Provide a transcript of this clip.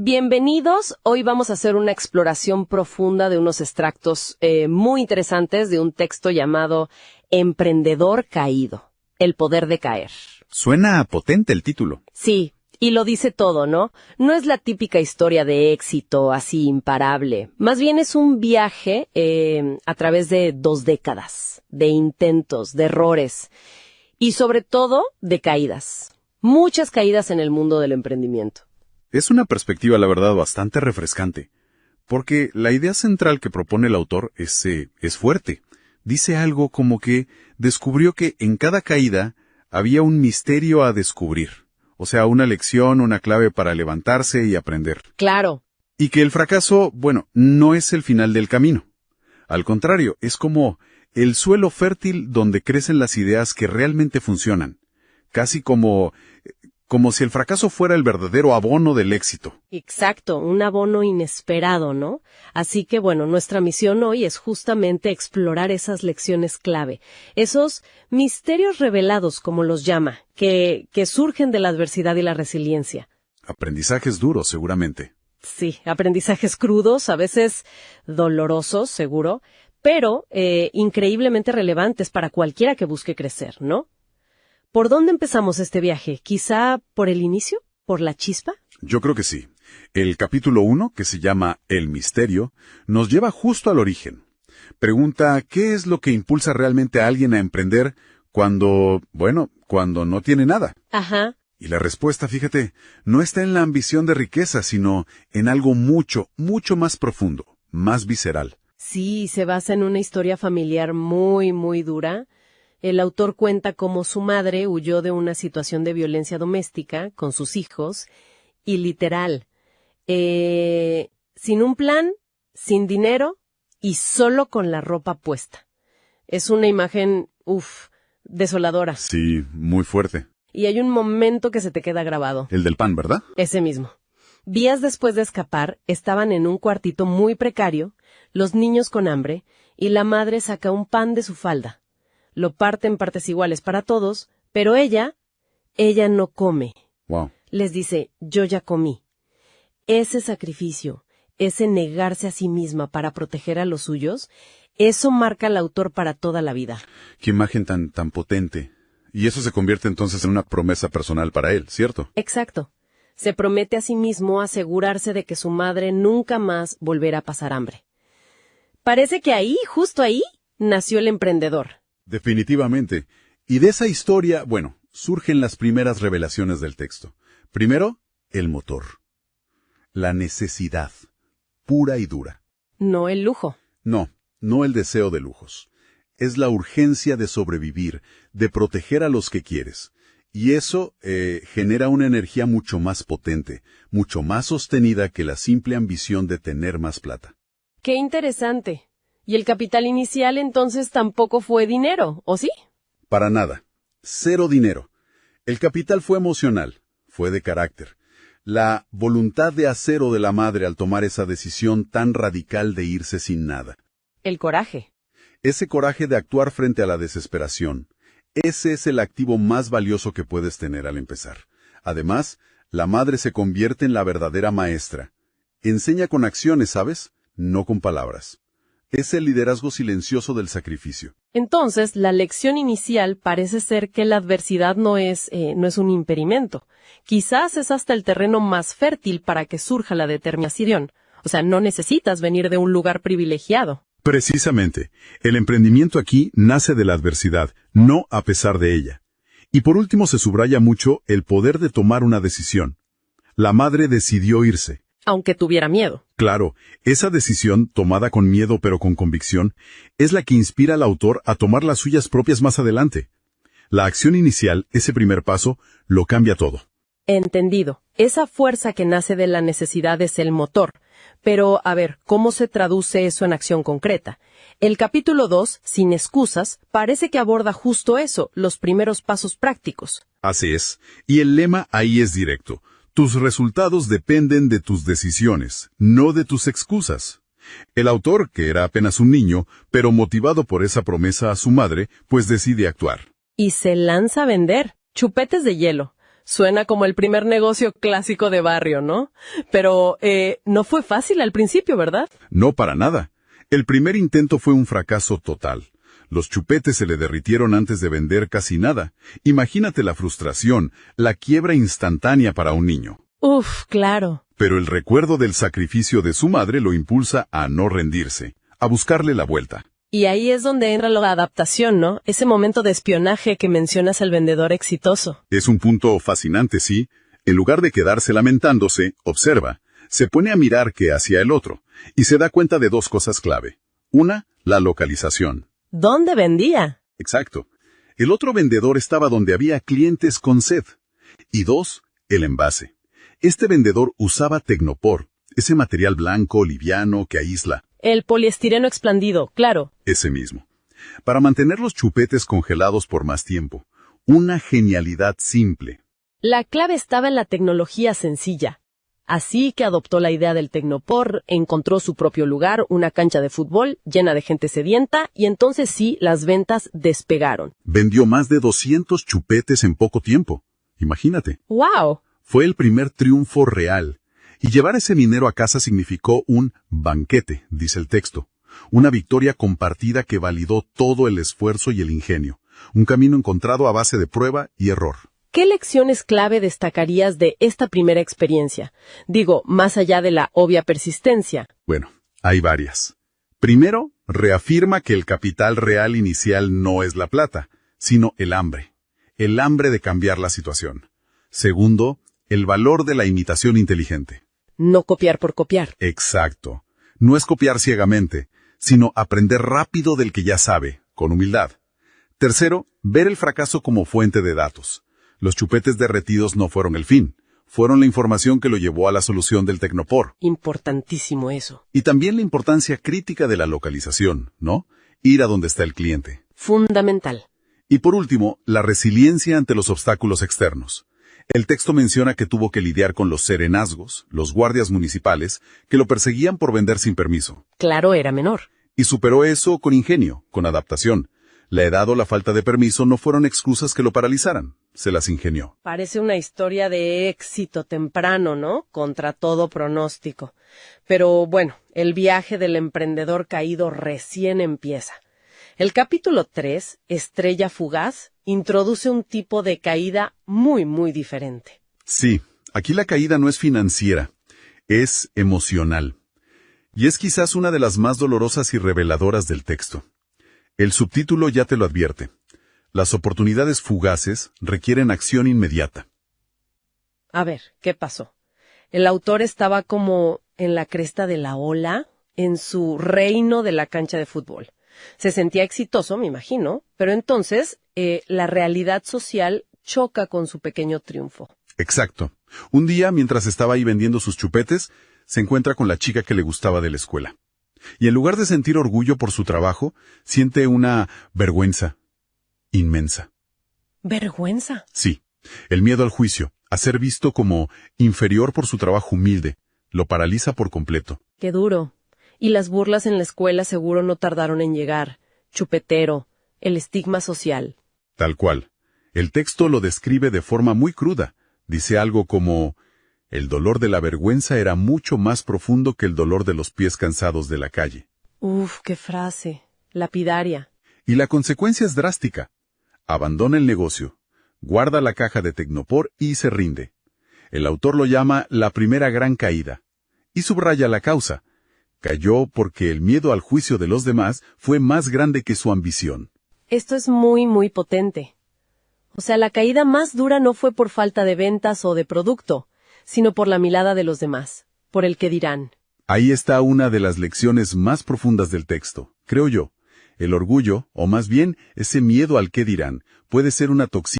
Bienvenidos. Hoy vamos a hacer una exploración profunda de unos extractos muy interesantes de un texto llamado Emprendedor Caído, el poder de caer. Suena potente el título. Sí, y lo dice todo, ¿no? No es la típica historia de éxito así imparable. Más bien es un viaje a través de 2 décadas, de intentos, de errores y sobre todo de caídas. Muchas caídas en el mundo del emprendimiento. Es una perspectiva, la verdad, bastante refrescante, porque la idea central que propone el autor es fuerte. Dice algo como que descubrió que en cada caída había un misterio a descubrir, o sea, una lección, una clave para levantarse y aprender. Claro. Y que el fracaso, no es el final del camino. Al contrario, es como el suelo fértil donde crecen las ideas que realmente funcionan, casi como si el fracaso fuera el verdadero abono del éxito. Exacto, un abono inesperado, ¿no? Así que nuestra misión hoy es justamente explorar esas lecciones clave, esos misterios revelados, como los llama, que surgen de la adversidad y la resiliencia. Aprendizajes duros, seguramente. Sí, aprendizajes crudos, a veces dolorosos, seguro, pero increíblemente relevantes para cualquiera que busque crecer, ¿no? ¿Por dónde empezamos este viaje? ¿Quizá por el inicio? ¿Por la chispa? Yo creo que sí. El capítulo 1, que se llama El Misterio, nos lleva justo al origen. Pregunta, ¿qué es lo que impulsa realmente a alguien a emprender cuando no tiene nada? Ajá. Y la respuesta, fíjate, no está en la ambición de riqueza, sino en algo mucho, mucho más profundo, más visceral. Sí, se basa en una historia familiar muy, muy dura. El autor cuenta cómo su madre huyó de una situación de violencia doméstica con sus hijos y literal, sin un plan, sin dinero y solo con la ropa puesta. Es una imagen, desoladora. Sí, muy fuerte. Y hay un momento que se te queda grabado. El del pan, ¿verdad? Ese mismo. Días después de escapar, estaban en un cuartito muy precario, los niños con hambre, y la madre saca un pan de su falda. Lo parte en partes iguales para todos, pero ella no come. Wow. Les dice, yo ya comí. Ese sacrificio, ese negarse a sí misma para proteger a los suyos, eso marca al autor para toda la vida. Qué imagen tan potente. Y eso se convierte entonces en una promesa personal para él, ¿cierto? Exacto. Se promete a sí mismo asegurarse de que su madre nunca más volverá a pasar hambre. Parece que ahí, justo ahí, nació el emprendedor. Definitivamente. Y de esa historia, surgen las primeras revelaciones del texto. Primero, el motor. La necesidad, pura y dura. No el lujo. No el deseo de lujos. Es la urgencia de sobrevivir, de proteger a los que quieres. Y eso genera una energía mucho más potente, mucho más sostenida que la simple ambición de tener más plata. ¡Qué interesante! ¿Y el capital inicial entonces tampoco fue dinero, o sí? Para nada. 0 dinero. El capital fue emocional, fue de carácter. La voluntad de acero de la madre al tomar esa decisión tan radical de irse sin nada. El coraje. Ese coraje de actuar frente a la desesperación. Ese es el activo más valioso que puedes tener al empezar. Además, la madre se convierte en la verdadera maestra. Enseña con acciones, ¿sabes? No con palabras. Es el liderazgo silencioso del sacrificio. Entonces, la lección inicial parece ser que la adversidad no es un impedimento. Quizás es hasta el terreno más fértil para que surja la determinación. O sea, no necesitas venir de un lugar privilegiado. Precisamente. El emprendimiento aquí nace de la adversidad, no a pesar de ella. Y por último se subraya mucho el poder de tomar una decisión. La madre decidió irse. Aunque tuviera miedo. Claro, esa decisión, tomada con miedo pero con convicción, es la que inspira al autor a tomar las suyas propias más adelante. La acción inicial, ese primer paso, lo cambia todo. Entendido. Esa fuerza que nace de la necesidad es el motor. Pero, a ver, ¿cómo se traduce eso en acción concreta? El capítulo 2, Sin excusas, parece que aborda justo eso, los primeros pasos prácticos. Así es. Y el lema ahí es directo. Tus resultados dependen de tus decisiones, no de tus excusas. El autor, que era apenas un niño, pero motivado por esa promesa a su madre, pues decide actuar. Y se lanza a vender chupetes de hielo. Suena como el primer negocio clásico de barrio, ¿no? Pero no fue fácil al principio, ¿verdad? No para nada. El primer intento fue un fracaso total. Los chupetes se le derritieron antes de vender casi nada. Imagínate la frustración, la quiebra instantánea para un niño. Uf, claro. Pero el recuerdo del sacrificio de su madre lo impulsa a no rendirse, a buscarle la vuelta. Y ahí es donde entra la adaptación, ¿no? Ese momento de espionaje que mencionas al vendedor exitoso. Es un punto fascinante, sí. En lugar de quedarse lamentándose, observa, se pone a mirar qué hacía el otro, y se da cuenta de dos cosas clave. Una, la localización. ¿Dónde vendía? Exacto. El otro vendedor estaba donde había clientes con sed. Y dos, el envase. Este vendedor usaba Tecnopor, ese material blanco, liviano, que aísla. El poliestireno expandido, claro. Ese mismo. Para mantener los chupetes congelados por más tiempo. Una genialidad simple. La clave estaba en la tecnología sencilla. Así que adoptó la idea del Tecnopor, encontró su propio lugar, una cancha de fútbol llena de gente sedienta, y entonces sí, las ventas despegaron. Vendió más de 200 chupetes en poco tiempo. Imagínate. ¡Wow! Fue el primer triunfo real. Y llevar ese dinero a casa significó un banquete, dice el texto. Una victoria compartida que validó todo el esfuerzo y el ingenio. Un camino encontrado a base de prueba y error. ¿Qué lecciones clave destacarías de esta primera experiencia? Digo, más allá de la obvia persistencia. Bueno, hay varias. Primero, reafirma que el capital real inicial no es la plata, sino el hambre. El hambre de cambiar la situación. Segundo, el valor de la imitación inteligente. No copiar por copiar. Exacto. No es copiar ciegamente, sino aprender rápido del que ya sabe, con humildad. Tercero, ver el fracaso como fuente de datos. Los chupetes derretidos no fueron el fin, fueron la información que lo llevó a la solución del Tecnopor. Importantísimo eso. Y también la importancia crítica de la localización, ¿no? Ir a donde está el cliente. Fundamental. Y por último, la resiliencia ante los obstáculos externos. El texto menciona que tuvo que lidiar con los serenazgos, los guardias municipales, que lo perseguían por vender sin permiso. Claro, era menor. Y superó eso con ingenio, con adaptación. La edad o la falta de permiso no fueron excusas que lo paralizaran. Se las ingenió. Parece una historia de éxito temprano, ¿no? Contra todo pronóstico. Pero bueno, el viaje del emprendedor caído recién empieza. El capítulo 3, Estrella Fugaz, introduce un tipo de caída muy diferente. Sí, aquí la caída no es financiera, es emocional. Y es quizás una de las más dolorosas y reveladoras del texto. El subtítulo ya te lo advierte. Las oportunidades fugaces requieren acción inmediata. A ver, ¿qué pasó? El autor estaba como en la cresta de la ola, en su reino de la cancha de fútbol. Se sentía exitoso, me imagino, pero entonces la realidad social choca con su pequeño triunfo. Exacto. Un día, mientras estaba ahí vendiendo sus chupetes, se encuentra con la chica que le gustaba de la escuela. Y en lugar de sentir orgullo por su trabajo, siente una vergüenza inmensa. ¿Vergüenza? Sí, el miedo al juicio, a ser visto como inferior por su trabajo humilde, lo paraliza por completo. Qué duro. Y las burlas en la escuela seguro no tardaron en llegar. Chupetero, el estigma social. Tal cual. El texto lo describe de forma muy cruda. Dice algo como: el dolor de la vergüenza era mucho más profundo que el dolor de los pies cansados de la calle. Uf, qué frase. Lapidaria. Y la consecuencia es drástica. Abandona el negocio, guarda la caja de Tecnopor y se rinde. El autor lo llama la primera gran caída. Y subraya la causa. Cayó porque el miedo al juicio de los demás fue más grande que su ambición. Esto es muy potente. O sea, la caída más dura no fue por falta de ventas o de producto, sino por la mirada de los demás, por el que dirán. Ahí está una de las lecciones más profundas del texto, creo yo. El orgullo, o más bien ese miedo al qué dirán, puede ser una toxina